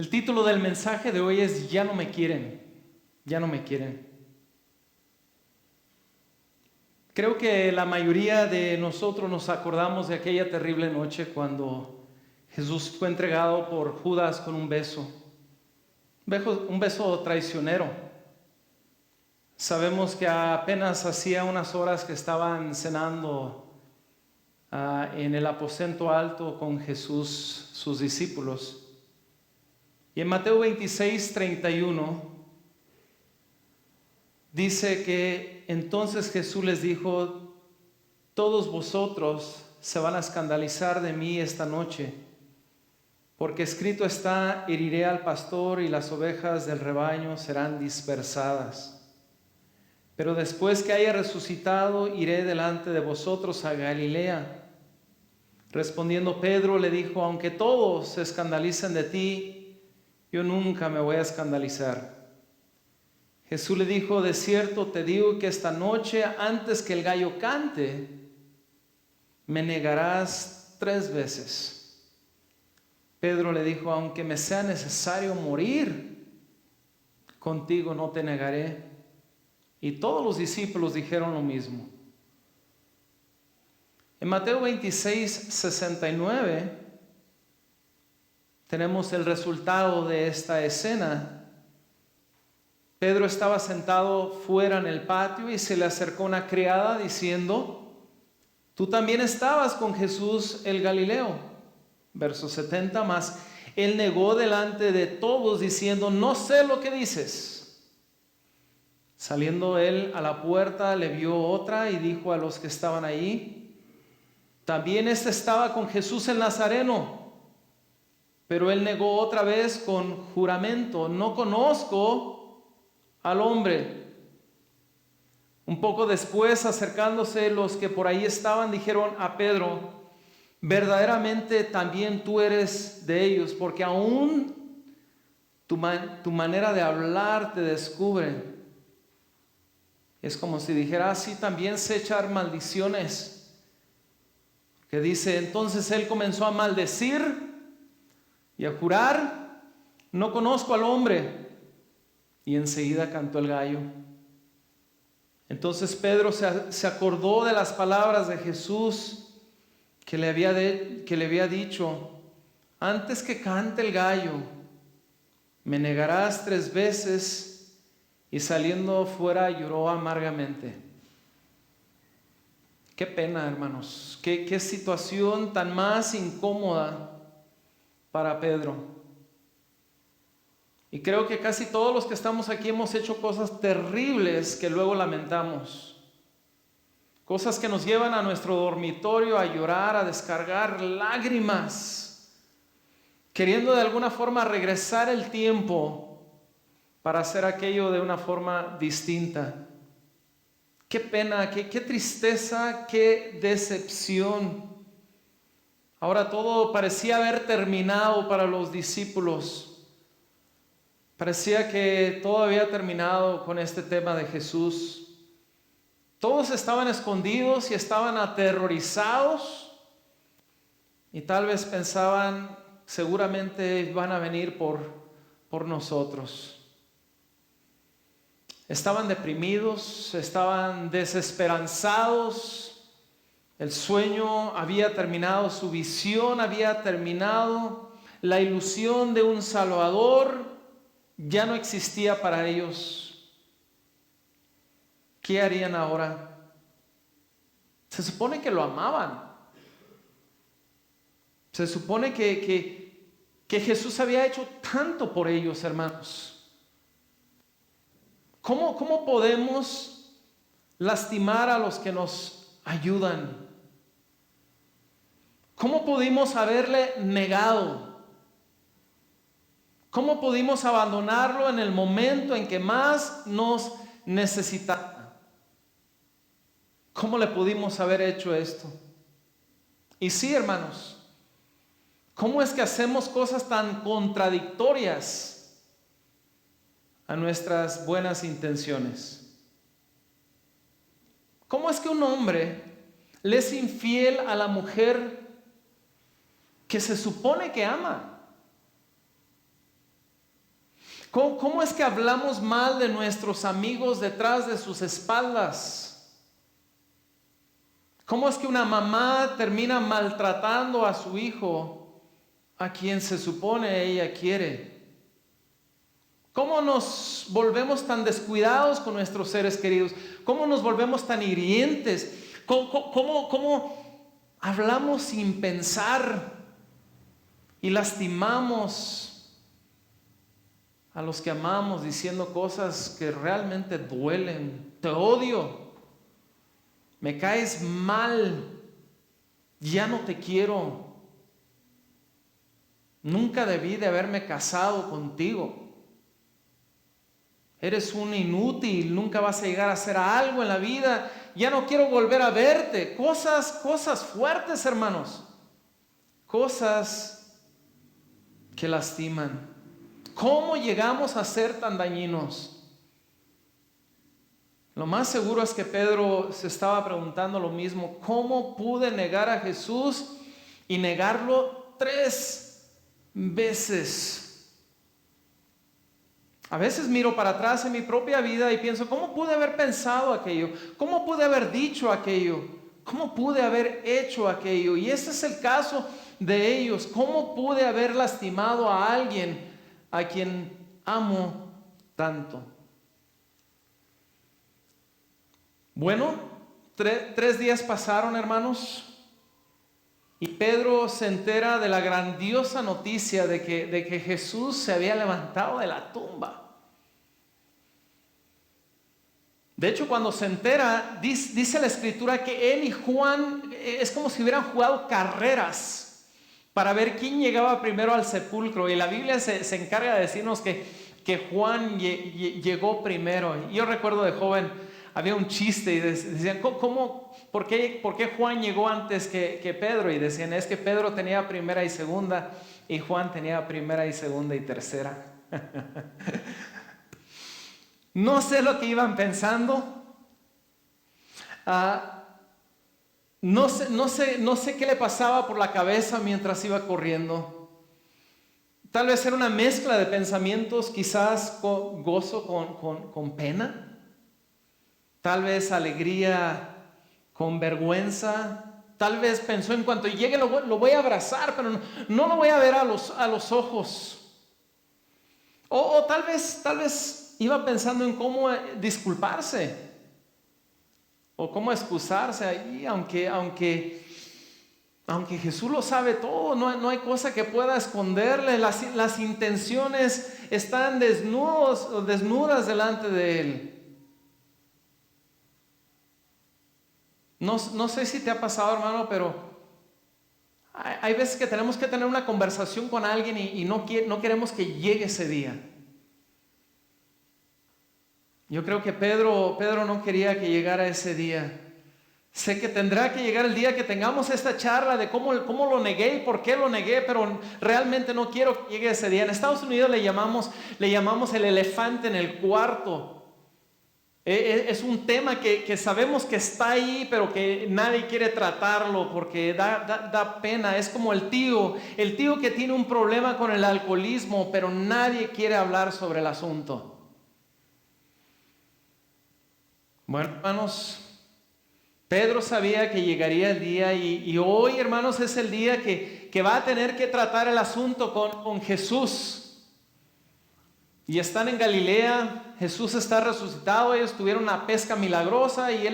El título del mensaje de hoy es Ya no me quieren, ya no me quieren. Creo que la mayoría de nosotros nos acordamos de aquella terrible noche cuando Jesús fue entregado por Judas con un beso traicionero. Sabemos que apenas hacía unas horas que estaban cenando en el aposento alto con Jesús, sus discípulos. Y en Mateo 26:31 dice que entonces Jesús les dijo: todos vosotros se van a escandalizar de mí esta noche, porque escrito está: heriré al pastor y las ovejas del rebaño serán dispersadas. Pero después que haya resucitado, iré delante de vosotros a Galilea. Respondiendo Pedro le dijo: aunque todos se escandalicen de ti, yo nunca me voy a escandalizar. Jesús le dijo: de cierto te digo que esta noche, antes que el gallo cante, me negarás 3 veces. Pedro le dijo: aunque me sea necesario morir, contigo no te negaré. Y todos los discípulos dijeron lo mismo. En Mateo 26:69 tenemos el resultado de esta escena. Pedro estaba sentado fuera en el patio y se le acercó una criada diciendo: tú también estabas con Jesús el Galileo. Verso 70, mas él negó delante de todos diciendo: no sé lo que dices. Saliendo él a la puerta, le vio otra y dijo a los que estaban allí: también éste estaba con Jesús el Nazareno. Pero él negó otra vez con juramento: no conozco al hombre. Un poco después, acercándose los que por ahí estaban, dijeron a Pedro: verdaderamente también tú eres de ellos, porque aún tu manera de hablar te descubre. Es como si dijera: sí, también sé echar maldiciones. Que dice: entonces él comenzó a maldecir y a jurar: no conozco al hombre. Y enseguida cantó el gallo. Entonces Pedro se acordó de las palabras de Jesús que le había dicho: antes que cante el gallo, me negarás 3 veces. Y saliendo fuera lloró amargamente. Qué pena, hermanos. Qué situación tan más incómoda para Pedro. Y creo que casi todos los que estamos aquí hemos hecho cosas terribles que luego lamentamos. Cosas que nos llevan a nuestro dormitorio a llorar, a descargar lágrimas, queriendo de alguna forma regresar el tiempo para hacer aquello de una forma distinta. Qué pena, qué tristeza, qué decepción. Ahora todo parecía haber terminado para los discípulos. Parecía que todo había terminado con este tema de Jesús. Todos estaban escondidos y estaban aterrorizados. Y tal vez pensaban: seguramente van a venir por nosotros. Estaban deprimidos, estaban desesperanzados. El sueño había terminado, su visión había terminado, la ilusión de un Salvador ya no existía para ellos. ¿Qué harían ahora? Se supone que lo amaban. Se supone que Jesús había hecho tanto por ellos, hermanos. ¿Cómo podemos lastimar a los que nos ayudan? ¿Cómo pudimos haberle negado? ¿Cómo pudimos abandonarlo en el momento en que más nos necesitaba? ¿Cómo le pudimos haber hecho esto? Y sí, hermanos, ¿cómo es que hacemos cosas tan contradictorias a nuestras buenas intenciones? ¿Cómo es que un hombre le es infiel a la mujer que se supone que ama? ¿Cómo es que hablamos mal de nuestros amigos detrás de sus espaldas? ¿Cómo es que una mamá termina maltratando a su hijo, a quien se supone ella quiere? ¿Cómo nos volvemos tan descuidados con nuestros seres queridos? ¿Cómo nos volvemos tan hirientes? ¿Cómo hablamos sin pensar y lastimamos a los que amamos diciendo cosas que realmente duelen? Te odio, me caes mal, ya no te quiero, nunca debí de haberme casado contigo. Eres un inútil, nunca vas a llegar a hacer algo en la vida. Ya no quiero volver a verte. Cosas fuertes, hermanos. Cosas que lastiman. ¿Cómo llegamos a ser tan dañinos? Lo más seguro es que Pedro se estaba preguntando lo mismo. ¿Cómo pude negar a Jesús y negarlo 3 veces? A veces miro para atrás en mi propia vida y pienso, ¿cómo pude haber pensado aquello? ¿Cómo pude haber dicho aquello? ¿Cómo pude haber hecho aquello? Y ese es el caso de ellos. ¿Cómo pude haber lastimado a alguien a quien amo tanto? Bueno, 3 días pasaron, hermanos, y Pedro se entera de la grandiosa noticia de que Jesús se había levantado de la tumba. De hecho, cuando se entera, dice la Escritura que él y Juan es como si hubieran jugado carreras para ver quién llegaba primero al sepulcro. Y la Biblia se encarga de decirnos que Juan llegó primero. Yo recuerdo de joven, había un chiste y decían, por qué Juan llegó antes que Pedro? Y decían, es que Pedro tenía primera y segunda y Juan tenía primera y segunda y tercera. No sé lo que iban pensando. No sé qué le pasaba por la cabeza mientras iba corriendo. Tal vez era una mezcla de pensamientos, quizás gozo con pena. Tal vez alegría con vergüenza. Tal vez pensó, en cuanto llegue lo voy a abrazar, pero no lo voy a ver a los ojos. O tal vez iba pensando en cómo disculparse o cómo excusarse ahí, aunque Jesús lo sabe todo, no hay cosa que pueda esconderle. Las intenciones están desnudas delante de Él. No sé si te ha pasado, hermano, pero hay veces que tenemos que tener una conversación con alguien y no queremos que llegue ese día. Yo creo que Pedro no quería que llegara ese día. Sé que tendrá que llegar el día que tengamos esta charla de cómo lo negué y por qué lo negué, pero realmente no quiero que llegue ese día. En Estados Unidos le llamamos el elefante en el cuarto. Es un tema que sabemos que está ahí, pero que nadie quiere tratarlo porque da pena. Es como el tío que tiene un problema con el alcoholismo, pero nadie quiere hablar sobre el asunto. Bueno, hermanos, Pedro sabía que llegaría el día y hoy, hermanos, es el día que va a tener que tratar el asunto con Jesús. Y están en Galilea, Jesús está resucitado, ellos tuvieron una pesca milagrosa y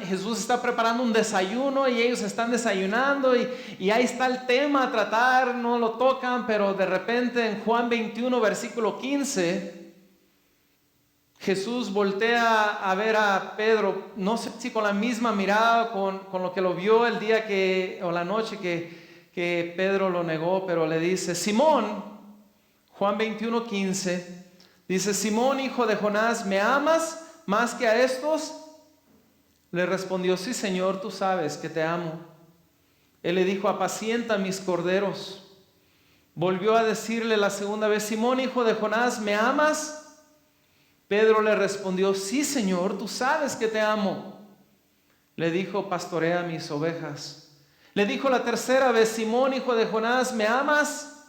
Jesús está preparando un desayuno y ellos están desayunando y ahí está el tema a tratar, no lo tocan, pero de repente en Juan 21, versículo 15... Jesús voltea a ver a Pedro, no sé si con la misma mirada, con lo que lo vio el día o la noche que Pedro lo negó, pero le dice, Simón, Juan 21:15, dice, Simón, hijo de Jonás, ¿me amas más que a estos? Le respondió, sí, Señor, tú sabes que te amo. Él le dijo, apacienta mis corderos. Volvió a decirle la segunda vez, Simón, hijo de Jonás, ¿me amas? Pedro le respondió, sí, Señor, tú sabes que te amo. Le dijo, pastorea mis ovejas. Le dijo la tercera vez, Simón, hijo de Jonás, ¿me amas?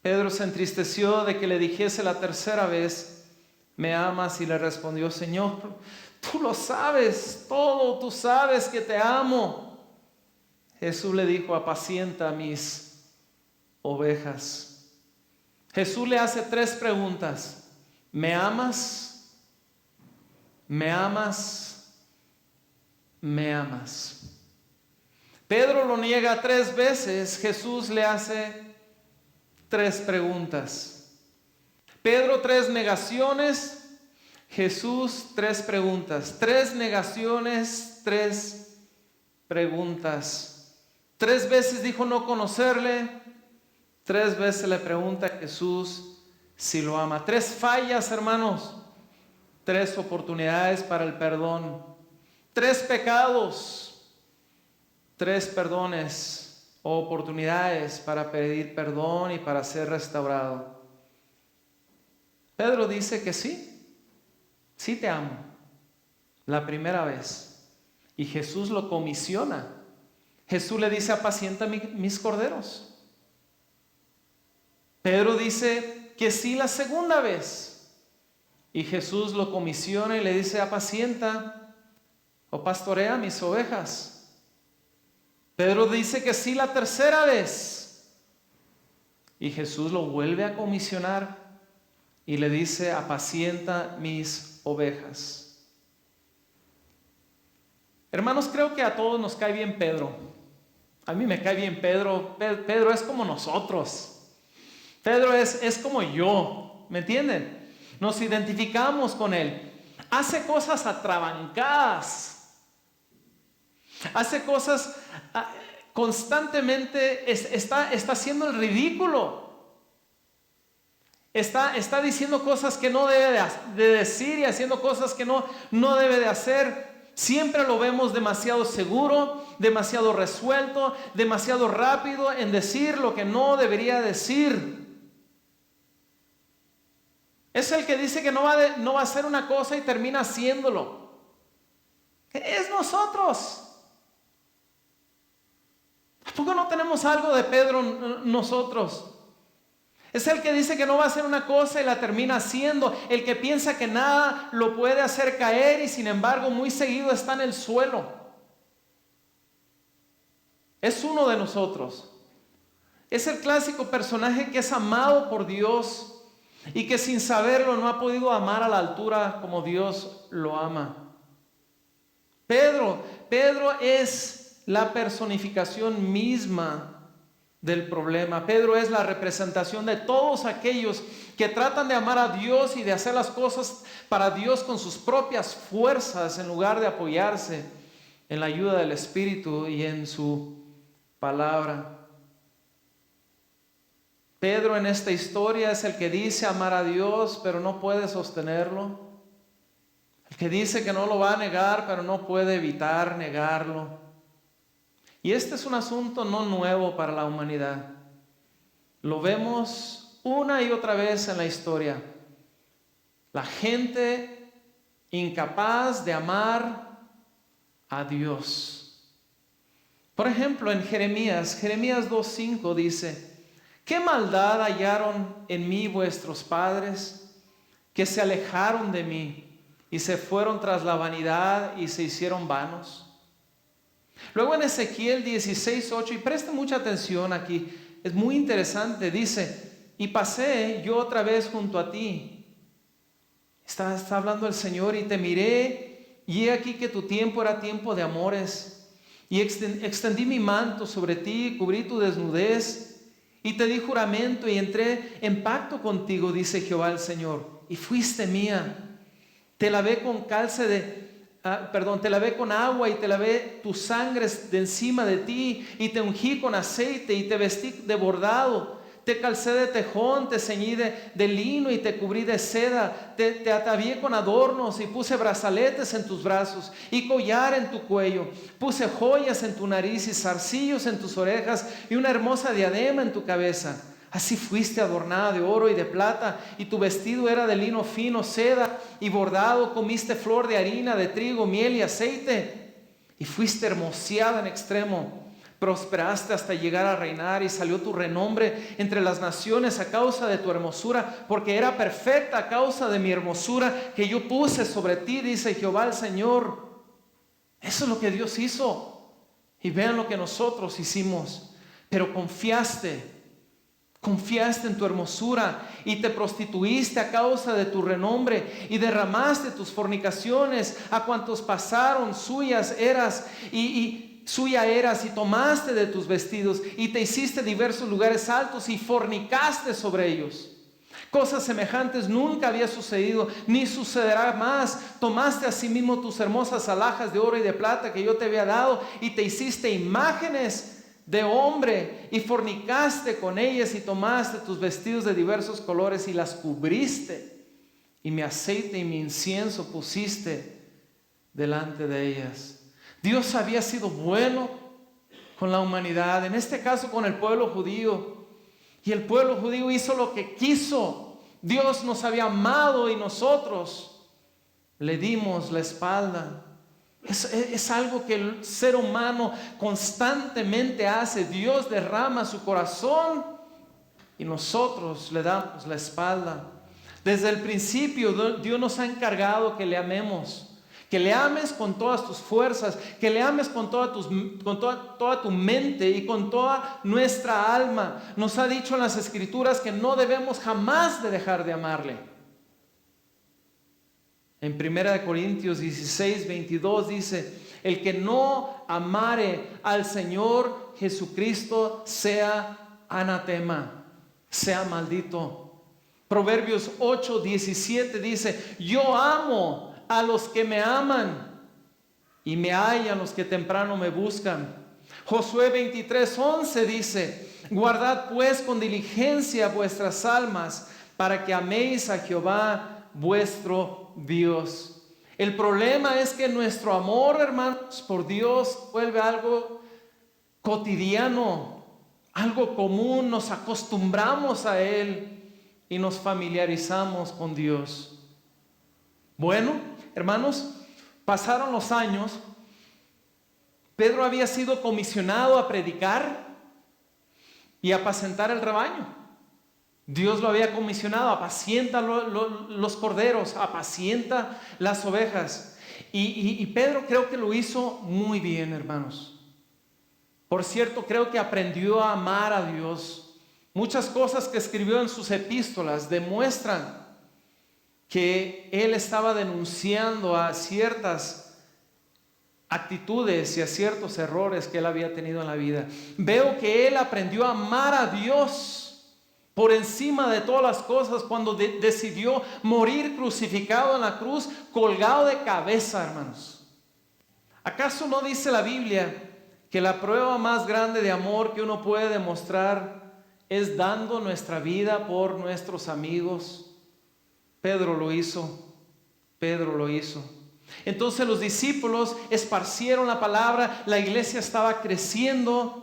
Pedro se entristeció de que le dijese la tercera vez, ¿me amas? Y le respondió, Señor, tú lo sabes todo, tú sabes que te amo. Jesús le dijo, apacienta mis ovejas. Jesús le hace 3 preguntas. ¿Me amas? ¿Me amas? ¿Me amas? Pedro lo niega 3 veces. Jesús le hace 3 preguntas. Pedro 3 negaciones. Jesús 3 preguntas. 3 negaciones, 3 preguntas. 3 veces dijo no conocerle. 3 veces le pregunta a Jesús si lo ama. 3 fallas, hermanos. 3 oportunidades para el perdón. 3 pecados. 3 perdones o oportunidades para pedir perdón y para ser restaurado. Pedro dice que sí. Sí te amo. La primera vez. Y Jesús lo comisiona. Jesús le dice, apacienta mis corderos. Pedro dice que sí la segunda vez. Y Jesús lo comisiona y le dice, apacienta o pastorea mis ovejas. Pedro dice que sí la tercera vez. Y Jesús lo vuelve a comisionar y le dice, apacienta mis ovejas. Hermanos, creo que a todos nos cae bien Pedro. A mí me cae bien Pedro. Pedro es como nosotros. Pedro es como yo. ¿Me entienden? Nos identificamos con él. Hace cosas atrabancadas. Hace cosas constantemente. Está haciendo el ridículo. Está diciendo cosas que no debe de decir y haciendo cosas que no debe de hacer. Siempre lo vemos demasiado seguro, demasiado resuelto, demasiado rápido en decir lo que no debería decir. Es el que dice que no va a hacer una cosa y termina haciéndolo. Es nosotros. ¿A poco no tenemos algo de Pedro nosotros? Es el que dice que no va a hacer una cosa y la termina haciendo. El que piensa que nada lo puede hacer caer y sin embargo muy seguido está en el suelo. Es uno de nosotros. Es el clásico personaje que es amado por Dios y que sin saberlo no ha podido amar a la altura como Dios lo ama. Pedro es la personificación misma del problema. Pedro es la representación de todos aquellos que tratan de amar a Dios y de hacer las cosas para Dios con sus propias fuerzas en lugar de apoyarse en la ayuda del Espíritu y en su palabra. Pedro en esta historia es el que dice amar a Dios pero no puede sostenerlo. El que dice que no lo va a negar pero no puede evitar negarlo. Y este es un asunto no nuevo para la humanidad. Lo vemos una y otra vez en la historia. La gente incapaz de amar a Dios. Por ejemplo, en Jeremías 2:5 dice, ¿qué maldad hallaron en mí vuestros padres, que se alejaron de mí y se fueron tras la vanidad y se hicieron vanos? Luego en Ezequiel 16:8, y preste mucha atención aquí, es muy interesante, dice, y pasé yo otra vez junto a ti. Está hablando el Señor, y te miré, y he aquí que tu tiempo era tiempo de amores, y extendí mi manto sobre ti, cubrí tu desnudez, y te di juramento, y entré en pacto contigo, dice Jehová el Señor, y fuiste mía. Te lavé con te lavé con agua y te lavé tus sangres de encima de ti y te ungí con aceite y te vestí de bordado, te calcé de tejón, te ceñí de lino y te cubrí de seda, te atavié con adornos y puse brazaletes en tus brazos y collar en tu cuello, puse joyas en tu nariz y zarcillos en tus orejas y una hermosa diadema en tu cabeza. Así fuiste adornada de oro y de plata, y tu vestido era de lino fino, seda y bordado. Comiste flor de harina, de trigo, miel y aceite, y fuiste hermoseada en extremo. prosperaste hasta llegar a reinar y salió tu renombre entre las naciones a causa de tu hermosura, porque era perfecta a causa de mi hermosura que yo puse sobre ti, dice Jehová el Señor. Eso es lo que Dios hizo. Y vean lo que nosotros hicimos. Pero confiaste en tu hermosura y te prostituiste a causa de tu renombre y derramaste tus fornicaciones a cuantos pasaron, suya eras y tomaste de tus vestidos y te hiciste diversos lugares altos y fornicaste sobre ellos. Cosas semejantes nunca había sucedido, ni sucederá más. Tomaste asimismo tus hermosas alhajas de oro y de plata que yo te había dado y te hiciste imágenes de hombre y fornicaste con ellas y tomaste tus vestidos de diversos colores y las cubriste y mi aceite y mi incienso pusiste delante de ellas. Dios había sido bueno con la humanidad, en este caso con el pueblo judío, y el pueblo judío hizo lo que quiso. Dios nos había amado y nosotros le dimos la espalda. Es algo que el ser humano constantemente hace. Dios derrama su corazón y nosotros le damos la espalda. Desde el principio Dios nos ha encargado que le amemos, que le ames con todas tus fuerzas, que le ames con toda tu mente y con toda nuestra alma. Nos ha dicho en las Escrituras que no debemos jamás de dejar de amarle. En 1 Corintios 16, 22 dice: el que no amare al Señor Jesucristo sea anatema, sea maldito. Proverbios 8, 17 dice: yo amo a los que me aman y me hallan los que temprano me buscan. Josué 23, 11 dice: guardad pues con diligencia vuestras almas para que améis a Jehová vuestro Dios. El problema es que nuestro amor, hermanos, por Dios vuelve algo cotidiano, algo común. Nos acostumbramos a Él y nos familiarizamos con Dios. Bueno, hermanos, pasaron los años. Pedro había sido comisionado a predicar y apacentar el rebaño. Dios lo había comisionado: apacienta los corderos, apacienta las ovejas. Y Pedro creo que lo hizo muy bien, hermanos. Por cierto, creo que aprendió a amar a Dios. Muchas cosas que escribió en sus epístolas demuestran que él estaba denunciando a ciertas actitudes y a ciertos errores que él había tenido en la vida. Veo que él aprendió a amar a Dios por encima de todas las cosas cuando decidió morir crucificado en la cruz, colgado de cabeza, hermanos. ¿Acaso no dice la Biblia que la prueba más grande de amor que uno puede demostrar es dando nuestra vida por nuestros amigos? Pedro lo hizo. Entonces los discípulos esparcieron la palabra, la iglesia estaba creciendo.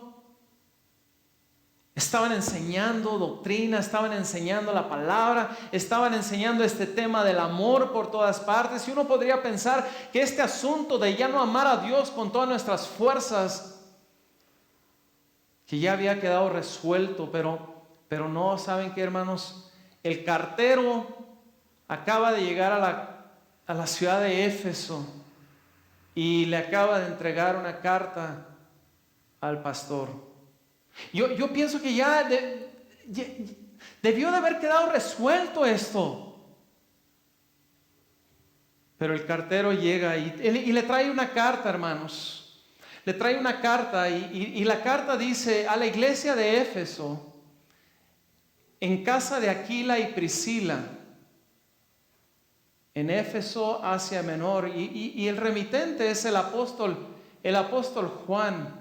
Estaban enseñando doctrina, estaban enseñando la palabra, estaban enseñando este tema del amor por todas partes. Y uno podría pensar que este asunto de ya no amar a Dios con todas nuestras fuerzas, que ya había quedado resuelto, pero no. ¿Saben qué, hermanos? El cartero acaba de llegar a la ciudad de Éfeso y le acaba de entregar una carta al pastor. Yo pienso que ya debió de haber quedado resuelto esto. Pero el cartero llega y le trae una carta, hermanos. Le trae una carta y la carta dice: a la iglesia de Éfeso, en casa de Aquila y Priscila, en Éfeso, Asia Menor. Y el remitente es el apóstol Juan,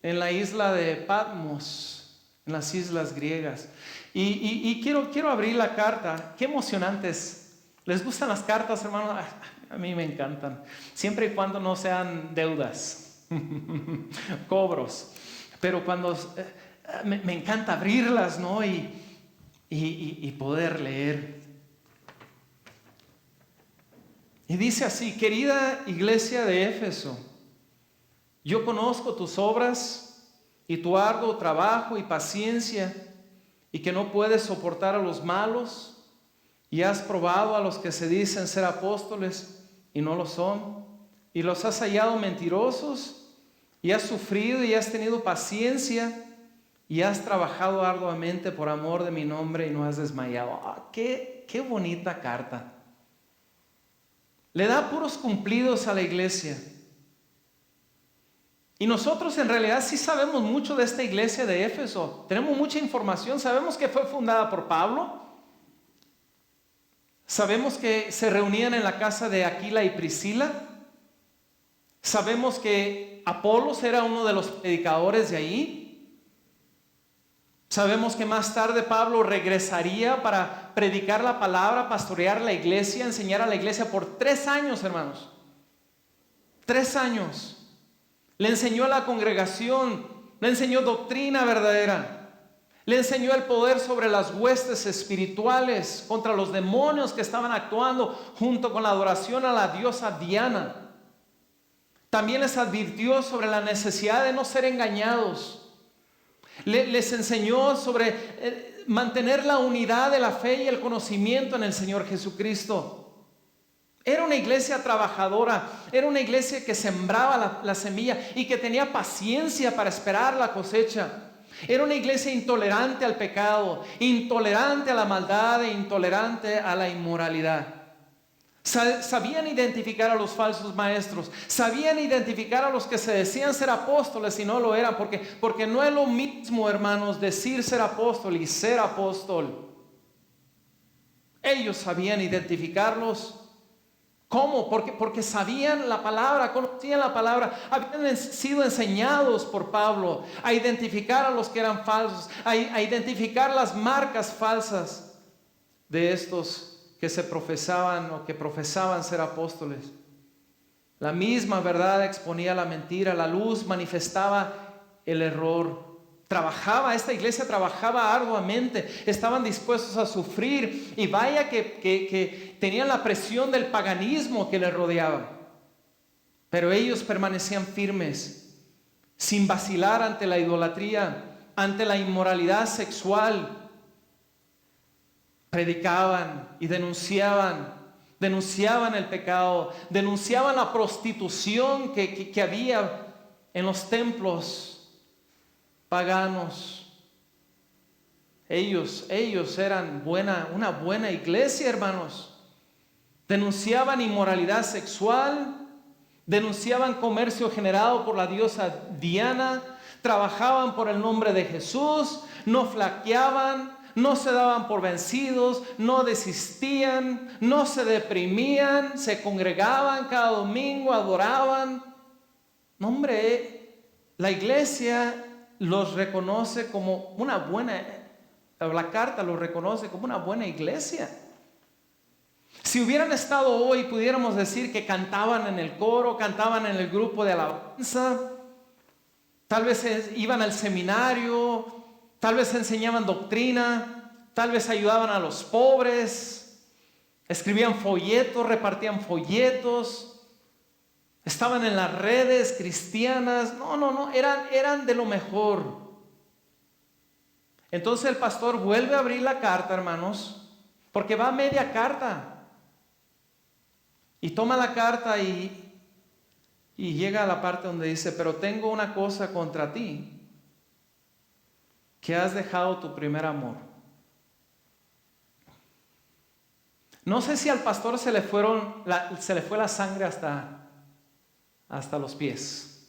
en la isla de Patmos, en las islas griegas. Y quiero abrir la carta. Qué emocionantes. ¿Les gustan las cartas, hermanos? A mí me encantan, siempre y cuando no sean deudas, cobros. Pero cuando me encanta abrirlas, ¿no? Y poder leer. Y dice así: querida iglesia de Éfeso, yo conozco tus obras y tu arduo trabajo y paciencia, y que no puedes soportar a los malos, y has probado a los que se dicen ser apóstoles y no lo son, y los has hallado mentirosos, y has sufrido y has tenido paciencia, y has trabajado arduamente por amor de mi nombre y no has desmayado. Qué bonita carta. Le da puros cumplidos a la iglesia. Y nosotros en realidad sí sabemos mucho de esta iglesia de Éfeso. Tenemos mucha información. Sabemos que fue fundada por Pablo. Sabemos que se reunían en la casa de Aquila y Priscila. Sabemos que Apolos era uno de los predicadores de ahí. Sabemos que más tarde Pablo regresaría para predicar la palabra, pastorear la iglesia, enseñar a la iglesia por 3 años, hermanos. 3 años. Le enseñó a la congregación, le enseñó doctrina verdadera, le enseñó el poder sobre las huestes espirituales contra los demonios que estaban actuando junto con la adoración a la diosa Diana. También les advirtió sobre la necesidad de no ser engañados. Les enseñó sobre mantener la unidad de la fe y el conocimiento en el Señor Jesucristo. Era una iglesia trabajadora, era una iglesia que sembraba la semilla y que tenía paciencia para esperar la cosecha. Era una iglesia intolerante al pecado, intolerante a la maldad e intolerante a la inmoralidad. Sabían identificar a los falsos maestros, sabían identificar a los que se decían ser apóstoles y no lo eran, porque no es lo mismo, hermanos, decir ser apóstol y ser apóstol. Ellos sabían identificarlos. ¿Cómo? Porque sabían la palabra, conocían la palabra, habían sido enseñados por Pablo a identificar a los que eran falsos, a identificar las marcas falsas de estos que se profesaban o que profesaban ser apóstoles. La misma verdad exponía la mentira, la luz manifestaba el error. Esta iglesia trabajaba arduamente, estaban dispuestos a sufrir y vaya que tenían la presión del paganismo que les rodeaba. Pero ellos permanecían firmes, sin vacilar ante la idolatría, ante la inmoralidad sexual. Predicaban y denunciaban el pecado, denunciaban la prostitución que había en los templos paganos. Ellos eran una buena iglesia, hermanos. Denunciaban inmoralidad sexual, denunciaban comercio generado por la diosa Diana, trabajaban por el nombre de Jesús, no flaqueaban, no se daban por vencidos, no desistían, no se deprimían, se congregaban cada domingo, adoraban. No, hombre, la iglesia los reconoce como una buena, la carta los reconoce como una buena iglesia. Si hubieran estado hoy, pudiéramos decir que cantaban en el coro, cantaban en el grupo de alabanza, tal vez iban al seminario, tal vez enseñaban doctrina, tal vez ayudaban a los pobres, escribían folletos, repartían folletos, estaban en las redes cristianas. No, eran de lo mejor. Entonces el pastor vuelve a abrir la carta, hermanos, porque va a media carta. Y toma la carta y llega a la parte donde dice: pero tengo una cosa contra ti, que has dejado tu primer amor. No sé si al pastor se le fue la sangre hasta los pies.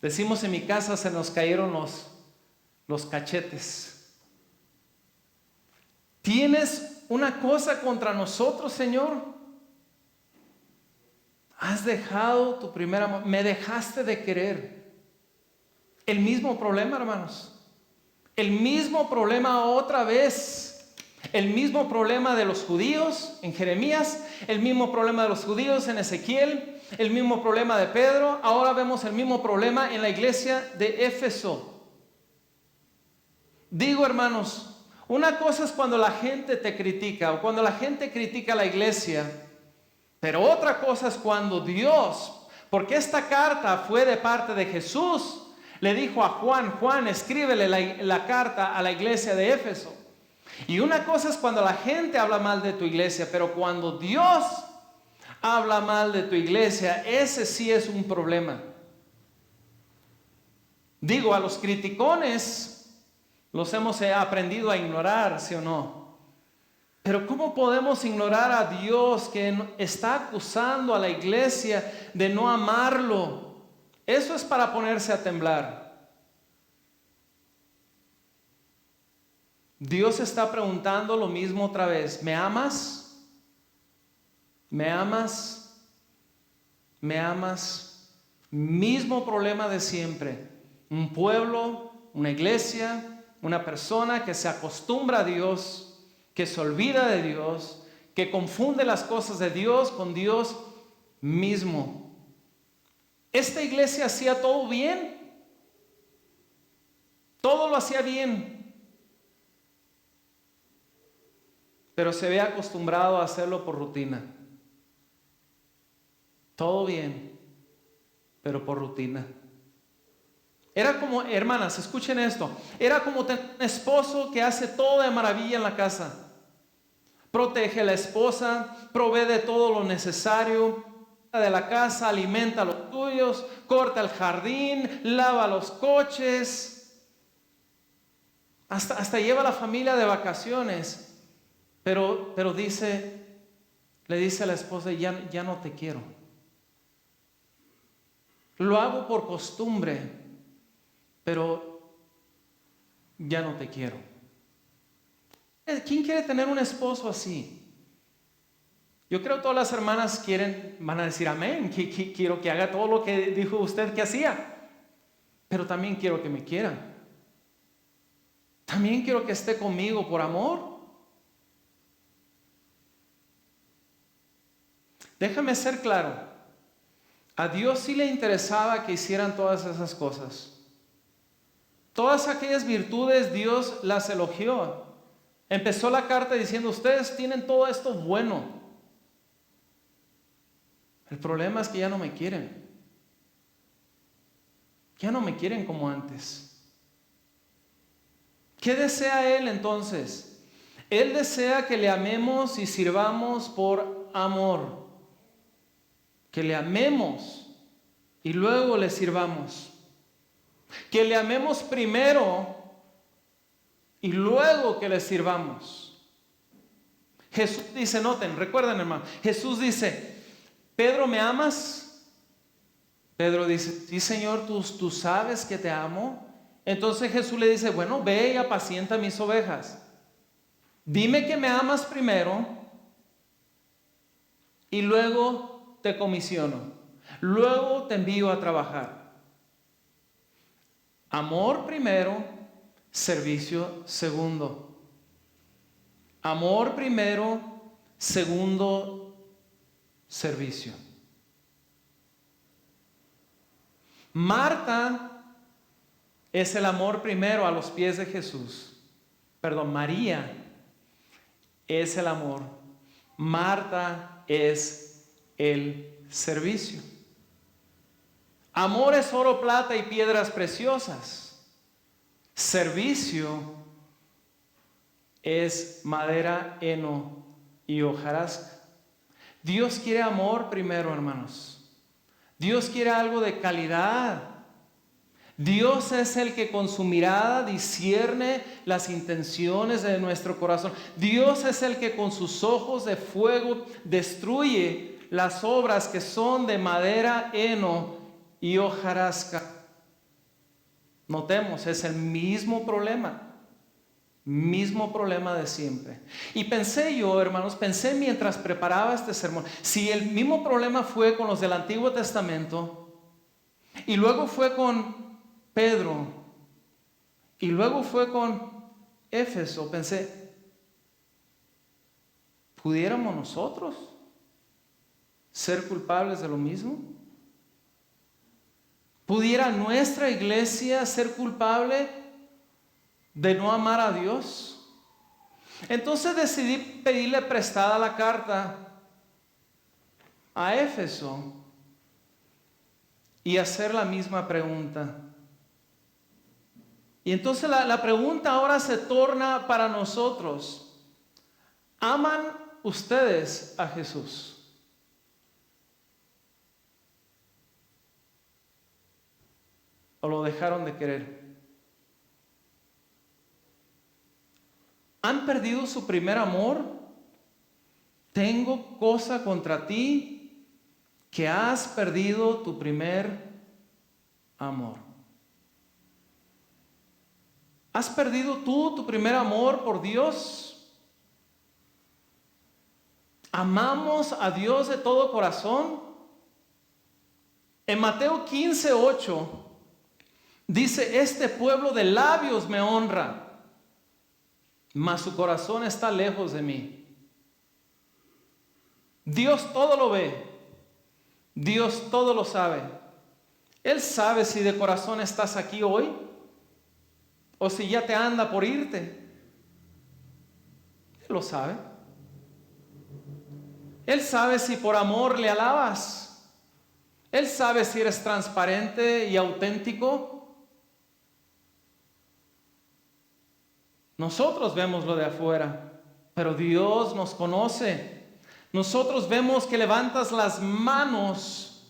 Decimos en mi casa, se nos cayeron los cachetes. ¿Tienes una cosa contra nosotros, Señor? Has dejado tu primer amor, me dejaste de querer. El mismo problema, hermanos. El mismo problema otra vez. El mismo problema de los judíos en Jeremías, el mismo problema de los judíos en Ezequiel, el mismo problema de Pedro. Ahora vemos el mismo problema en la iglesia de Éfeso. Digo, hermanos, una cosa es cuando la gente te critica o cuando la gente critica a la iglesia, pero otra cosa es cuando Dios, porque esta carta fue de parte de Jesús, Le dijo a Juan, Juan, escríbele la carta a la iglesia de Éfeso. Y una cosa es cuando la gente habla mal de tu iglesia, pero cuando Dios habla mal de tu iglesia, ese sí es un problema. Digo, a los criticones los hemos aprendido a ignorar, ¿sí o no? Pero ¿cómo podemos ignorar a Dios que está acusando a la iglesia de no amarlo? Eso es para ponerse a temblar. Dios está preguntando lo mismo otra vez. ¿Me amas? ¿Me amas? ¿Me amas? Mismo problema de siempre. Un pueblo, una iglesia, una persona que se acostumbra a Dios, que se olvida de Dios, que confunde las cosas de Dios con Dios mismo. Esta iglesia hacía todo bien. Todo lo hacía bien. Pero se había acostumbrado a hacerlo por rutina. Todo bien, pero por rutina. Era como, hermanas, escuchen esto. Era como tener un esposo que hace todo de maravilla en la casa. Protege a la esposa, provee de todo lo necesario de la casa, alimenta a los tuyos, corta el jardín, lava los coches. Hasta lleva a la familia de vacaciones. Pero le dice a la esposa, ya no te quiero. Lo hago por costumbre, pero ya no te quiero. ¿Quién quiere tener un esposo así? Yo creo que todas las hermanas van a decir amén. Quiero que haga todo lo que dijo usted que hacía. Pero también quiero que me quiera. También quiero que esté conmigo por amor. Déjame ser claro, a Dios sí le interesaba que hicieran todas esas cosas. Todas aquellas virtudes Dios las elogió. Empezó la carta diciendo, ustedes tienen todo esto bueno. El problema es que ya no me quieren. Ya no me quieren como antes. ¿Qué desea Él entonces? Él desea que le amemos y sirvamos por amor. Que le amemos y luego le sirvamos. Que le amemos primero y luego que le sirvamos. Jesús dice, noten, recuerden hermano, Jesús dice, Pedro, ¿me amas? Pedro dice, sí Señor, tú sabes que te amo. Entonces Jesús le dice, bueno, ve y apacienta mis ovejas. Dime que me amas primero y luego te comisiono, luego te envío a trabajar. Amor primero, servicio segundo. Amor primero, segundo servicio. Marta es el amor primero a los pies de Jesús. María es el amor. Marta es el servicio. Amor es oro, plata y piedras preciosas. Servicio es madera, heno y hojarasca. Dios quiere amor primero, hermanos. Dios quiere algo de calidad. Dios es el que con su mirada discierne las intenciones de nuestro corazón. Dios es el que con sus ojos de fuego destruye las obras que son de madera, heno y hojarasca. Notemos, es el mismo problema de siempre. Y pensé yo, hermanos, mientras preparaba este sermón, si el mismo problema fue con los del Antiguo Testamento, y luego fue con Pedro, y luego fue con Éfeso, pensé, ¿pudiéramos nosotros ser culpables de lo mismo? ¿Pudiera nuestra iglesia ser culpable de no amar a Dios? Entonces decidí pedirle prestada la carta a Éfeso y hacer la misma pregunta. Y entonces la pregunta ahora se torna para nosotros. ¿Aman ustedes a Jesús? ¿O lo dejaron de querer? ¿Han perdido su primer amor? Tengo cosa contra ti, que has perdido tu primer amor. ¿Has perdido tú tu primer amor por Dios? ¿Amamos a Dios de todo corazón? En Mateo 15:8 dice: este pueblo de labios me honra, mas su corazón está lejos de mí. Dios todo lo ve, Dios todo lo sabe. Él sabe si de corazón estás aquí hoy o si ya te anda por irte. Él lo sabe. Él sabe si por amor le alabas. Él sabe si eres transparente y auténtico. Nosotros vemos lo de afuera, pero Dios nos conoce. Nosotros vemos que levantas las manos,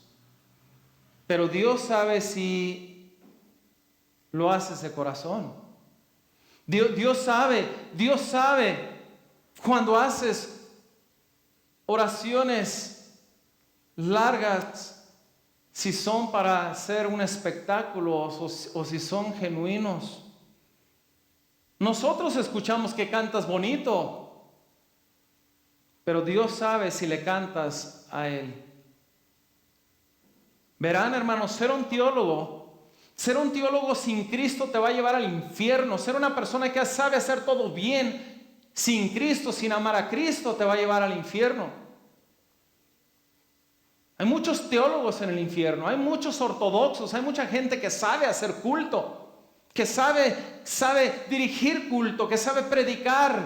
pero Dios sabe si lo haces de corazón. Dios sabe cuando haces oraciones largas, si son para hacer un espectáculo o si son genuinos. Nosotros escuchamos que cantas bonito, pero Dios sabe si le cantas a Él. Verán, hermanos, ser un teólogo sin Cristo te va a llevar al infierno. Ser una persona que sabe hacer todo bien sin Cristo, sin amar a Cristo, te va a llevar al infierno. Hay muchos teólogos en el infierno, hay muchos ortodoxos, hay mucha gente que sabe hacer culto, que sabe dirigir culto, que sabe predicar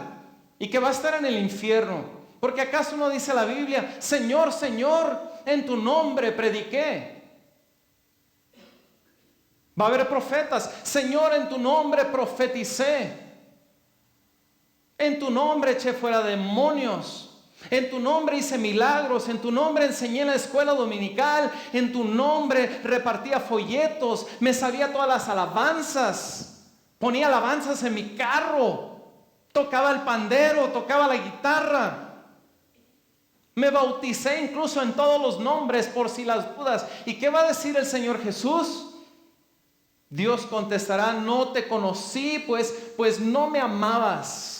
y que va a estar en el infierno. Porque acaso no dice la Biblia: Señor, Señor, en tu nombre prediqué. Va a haber profetas: Señor, en tu nombre profeticé. En tu nombre eché fuera demonios. En tu nombre hice milagros. En tu nombre enseñé en la escuela dominical. En tu nombre repartía folletos. Me sabía todas las alabanzas. Ponía alabanzas en mi carro. Tocaba el pandero, tocaba la guitarra. Me bauticé incluso en todos los nombres por si las dudas. ¿Y qué va a decir el Señor Jesús? Dios contestará: no te conocí, pues no me amabas.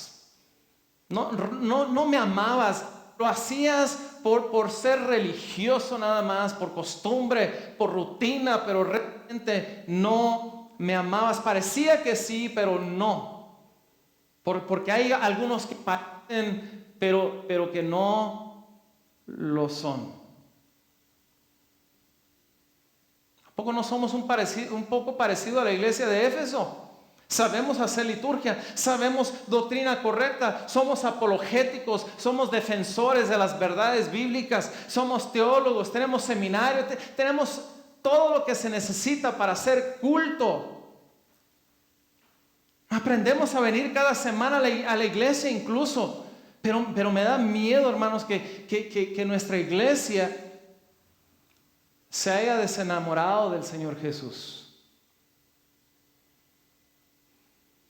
No me amabas. Lo hacías por ser religioso nada más, por costumbre, por rutina, pero realmente no me amabas. Parecía que sí, pero no. Porque hay algunos que parecen, pero que no lo son. ¿A poco no somos un poco parecido a la iglesia de Éfeso? Sabemos hacer liturgia, sabemos doctrina correcta, somos apologéticos, somos defensores de las verdades bíblicas, somos teólogos, tenemos seminario, tenemos todo lo que se necesita para hacer culto. Aprendemos a venir cada semana a la iglesia incluso. Pero me da miedo, hermanos, que nuestra iglesia se haya desenamorado del Señor Jesús.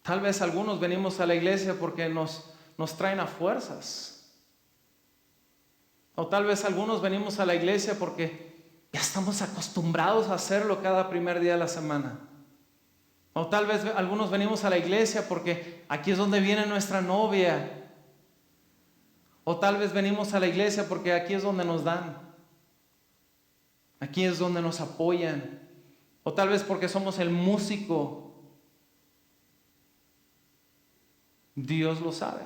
Tal vez algunos venimos a la iglesia porque nos traen a fuerzas. O tal vez algunos venimos a la iglesia porque ya estamos acostumbrados a hacerlo cada primer día de la semana. O tal vez algunos venimos a la iglesia porque aquí es donde viene nuestra novia. O tal vez venimos a la iglesia porque aquí es donde nos dan. Aquí es donde nos apoyan. O tal vez porque somos el músico. Dios lo sabe.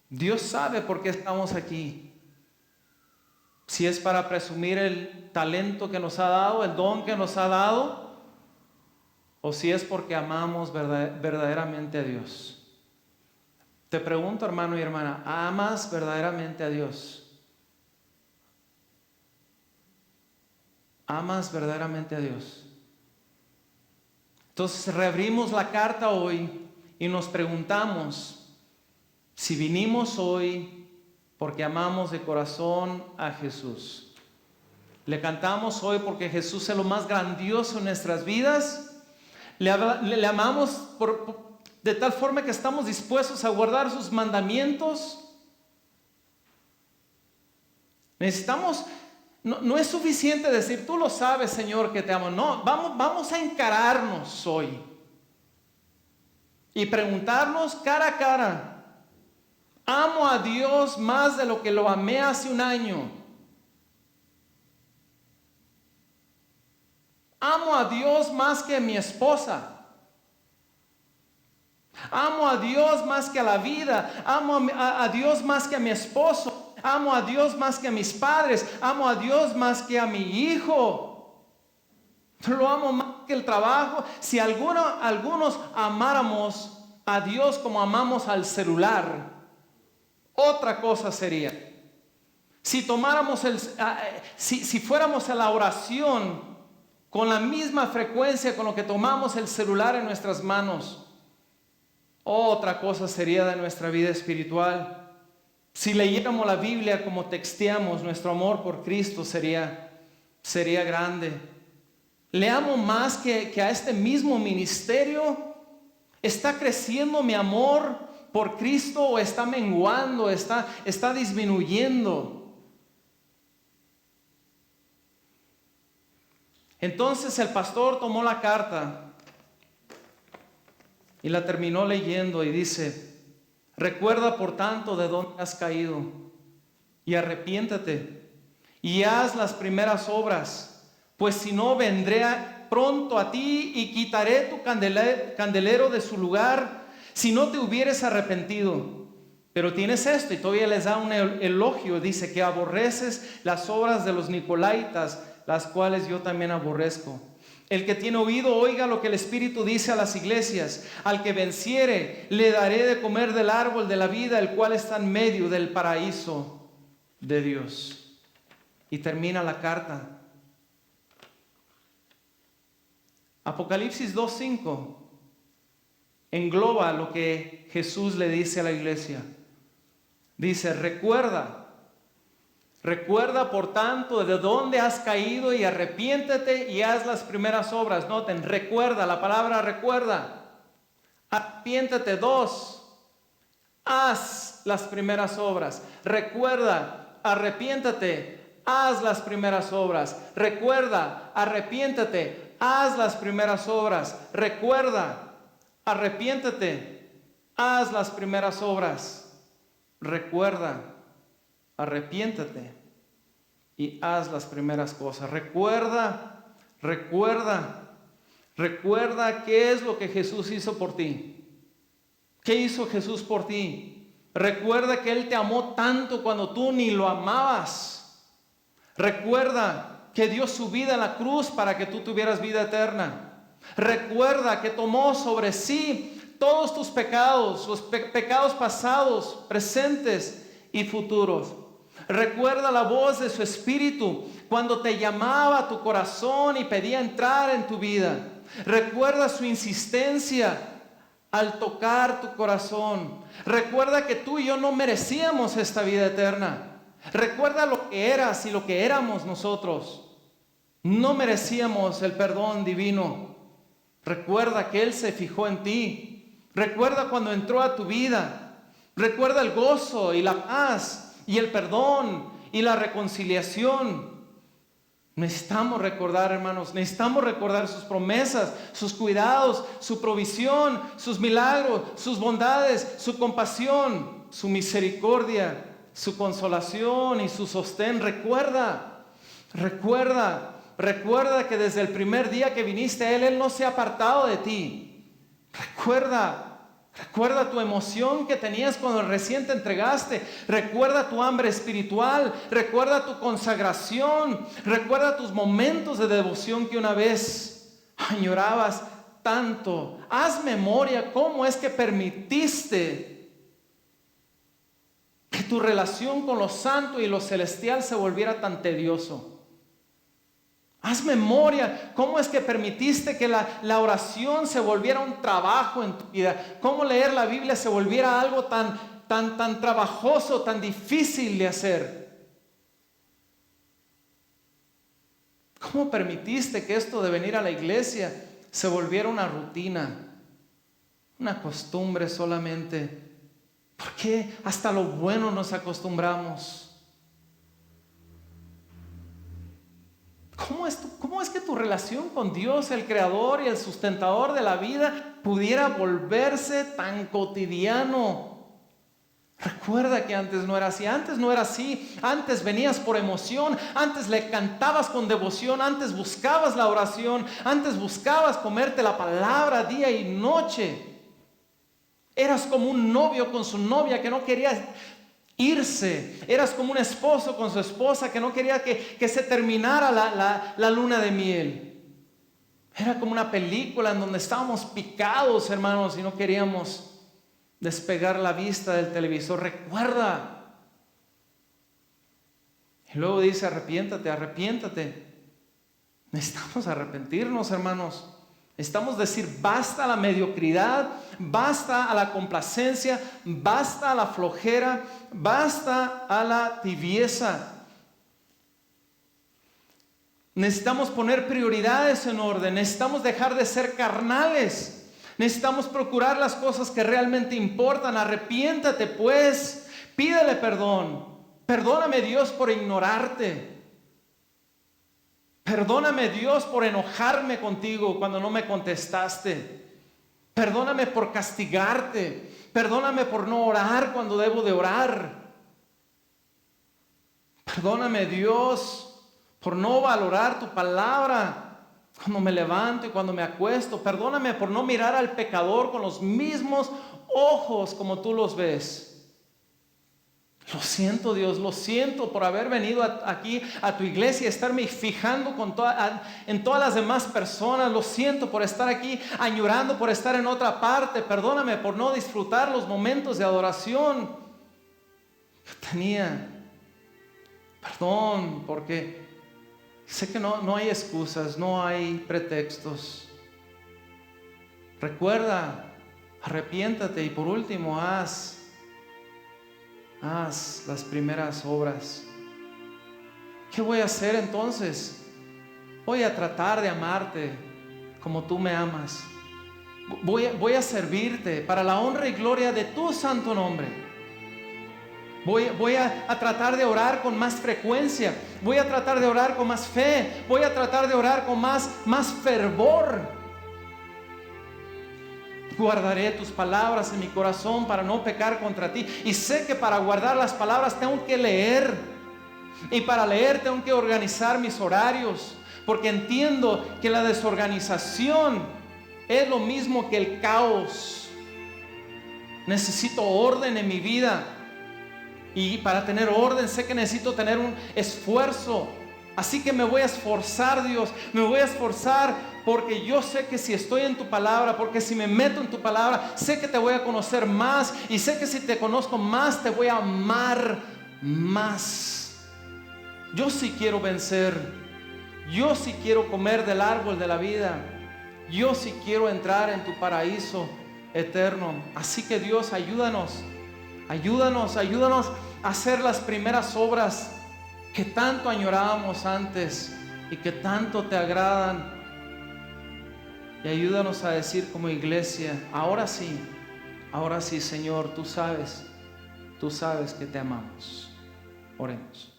Dios sabe por qué estamos aquí. Si es para presumir el talento que nos ha dado, el don que nos ha dado, o si es porque amamos verdaderamente a Dios. Te pregunto, hermano y hermana, ¿amas verdaderamente a Dios? ¿Amas verdaderamente a Dios? Entonces reabrimos la carta hoy y nos preguntamos si vinimos hoy porque amamos de corazón a Jesús. Le cantamos hoy porque Jesús es lo más grandioso en nuestras vidas. Le amamos de tal forma que estamos dispuestos a guardar sus mandamientos. Necesitamos, no es suficiente decir, tú lo sabes, Señor, que te amo. No, vamos a encararnos hoy y preguntarnos cara a cara, ¿amo a Dios más de lo que lo amé hace un año? ¿Amo a Dios más que a mi esposa? ¿Amo a Dios más que a la vida? ¿Amo a Dios más que a mi esposo? ¿Amo a Dios más que a mis padres? ¿Amo a Dios más que a mi hijo? ¿Lo amo más que el trabajo? Si algunos amáramos a Dios como amamos al celular, otra cosa sería. Si tomáramos si fuéramos a la oración con la misma frecuencia con lo que tomamos el celular en nuestras manos, otra cosa sería de nuestra vida espiritual. Si leyéramos la Biblia como texteamos, nuestro amor por Cristo sería grande. Le amo más que a este mismo ministerio. ¿Está creciendo mi amor por Cristo o está menguando, está disminuyendo? Entonces el pastor tomó la carta y la terminó leyendo y dice: recuerda por tanto de dónde has caído y arrepiéntate y haz las primeras obras, pues si no vendré pronto a ti y quitaré tu candelero de su lugar si no te hubieres arrepentido. Pero tienes esto, y todavía les da un elogio, dice que aborreces las obras de los nicolaítas, las cuales yo también aborrezco. El que tiene oído, oiga lo que el Espíritu dice a las iglesias. Al que venciere, le daré de comer del árbol de la vida, el cual está en medio del paraíso de Dios. Y termina la carta. Apocalipsis 2:5 engloba lo que Jesús le dice a la iglesia. Dice: recuerda por tanto de dónde has caído y arrepiéntete y haz las primeras obras. Noten, recuerda, la palabra recuerda. Arrepiéntete. 2, haz las primeras obras. Recuerda, arrepiéntete, haz las primeras obras. Recuerda, arrepiéntete, haz las primeras obras. Recuerda, arrepiéntete, haz las primeras obras. Recuerda, arrepiéntate y haz las primeras cosas. Recuerda qué es lo que Jesús hizo por ti. ¿Qué hizo Jesús por ti? Recuerda que Él te amó tanto cuando tú ni lo amabas. Recuerda que dio su vida en la cruz para que tú tuvieras vida eterna. Recuerda que tomó sobre sí todos tus pecados, los pecados pasados, presentes y futuros. Recuerda la voz de su Espíritu cuando te llamaba a tu corazón y pedía entrar en tu vida. Recuerda su insistencia al tocar tu corazón. Recuerda que tú y yo no merecíamos esta vida eterna. Recuerda lo que eras y lo que éramos nosotros. No merecíamos el perdón divino. Recuerda que Él se fijó en ti. Recuerda cuando entró a tu vida. Recuerda el gozo y la paz y el perdón y la reconciliación. Necesitamos recordar, hermanos, necesitamos recordar sus promesas, sus cuidados, su provisión, sus milagros, sus bondades, su compasión, su misericordia, su consolación y su sostén. Recuerda que desde el primer día que viniste a Él, Él no se ha apartado de ti. Recuerda tu emoción que tenías cuando recién te entregaste. Recuerda tu hambre espiritual. Recuerda tu consagración. Recuerda tus momentos de devoción que una vez añorabas tanto. Haz memoria cómo es que permitiste que tu relación con lo santo y lo celestial se volviera tan tedioso. Haz memoria. ¿Cómo es que permitiste que la oración se volviera un trabajo en tu vida? ¿Cómo leer la Biblia se volviera algo tan trabajoso, tan difícil de hacer? ¿Cómo permitiste que esto de venir a la iglesia se volviera una rutina, una costumbre solamente? ¿Por qué hasta lo bueno nos acostumbramos? ¿Cómo es que tu relación con Dios, el creador y el sustentador de la vida, pudiera volverse tan cotidiano? Recuerda que antes no era así. Antes no era así. Antes venías por emoción. Antes le cantabas con devoción. Antes buscabas la oración. Antes buscabas comerte la palabra día y noche. Eras como un novio con su novia que no quería irse. Eras como un esposo con su esposa que no quería que se terminara la luna de miel. Era como una película en donde estábamos picados, hermanos, y no queríamos despegar la vista del televisor. Recuerda. Y luego dice: arrepiéntate, arrepiéntate. Necesitamos arrepentirnos, hermanos. Necesitamos decir basta a la mediocridad, basta a la complacencia, basta a la flojera, basta a la tibieza. Necesitamos poner prioridades en orden. Necesitamos dejar de ser carnales. Necesitamos procurar las cosas que realmente importan. Arrepiéntate pues, pídele perdón. Perdóname, Dios, por ignorarte. Perdóname, Dios, por enojarme contigo cuando no me contestaste. Perdóname por castigarte. Perdóname por no orar cuando debo de orar. Perdóname, Dios, por no valorar tu palabra cuando me levanto y cuando me acuesto. Perdóname por no mirar al pecador con los mismos ojos como tú los ves. Lo siento, Dios, lo siento por haber venido aquí a tu iglesia y estarme fijando en todas las demás personas. Lo siento por estar aquí añorando por estar en otra parte. Perdóname por no disfrutar los momentos de adoración que tenía. Perdón, porque sé que no hay excusas, no hay pretextos. Recuerda, arrepiéntate y por último haz las primeras obras. ¿Qué voy a hacer entonces? Voy a tratar de amarte como tú me amas. Voy a servirte para la honra y gloria de tu santo nombre. Voy a tratar de orar con más frecuencia. Voy a tratar de orar con más fe. Voy a tratar de orar con más fervor. Guardaré tus palabras en mi corazón para no pecar contra ti. Y sé que para guardar las palabras tengo que leer. Y para leer tengo que organizar mis horarios. Porque entiendo que la desorganización es lo mismo que el caos. Necesito orden en mi vida. Y para tener orden sé que necesito tener un esfuerzo. Así que me voy a esforzar, Dios. Me voy a esforzar porque yo sé que si estoy en tu palabra, porque si me meto en tu palabra, sé que te voy a conocer más. Y sé que si te conozco más, te voy a amar más. Yo sí quiero vencer. Yo sí quiero comer del árbol de la vida. Yo sí quiero entrar en tu paraíso eterno. Así que Dios, ayúdanos. Ayúdanos a hacer las primeras obras que tanto añorábamos antes y que tanto te agradan. Y ayúdanos a decir como iglesia: ahora sí, Señor, tú sabes que te amamos. Oremos.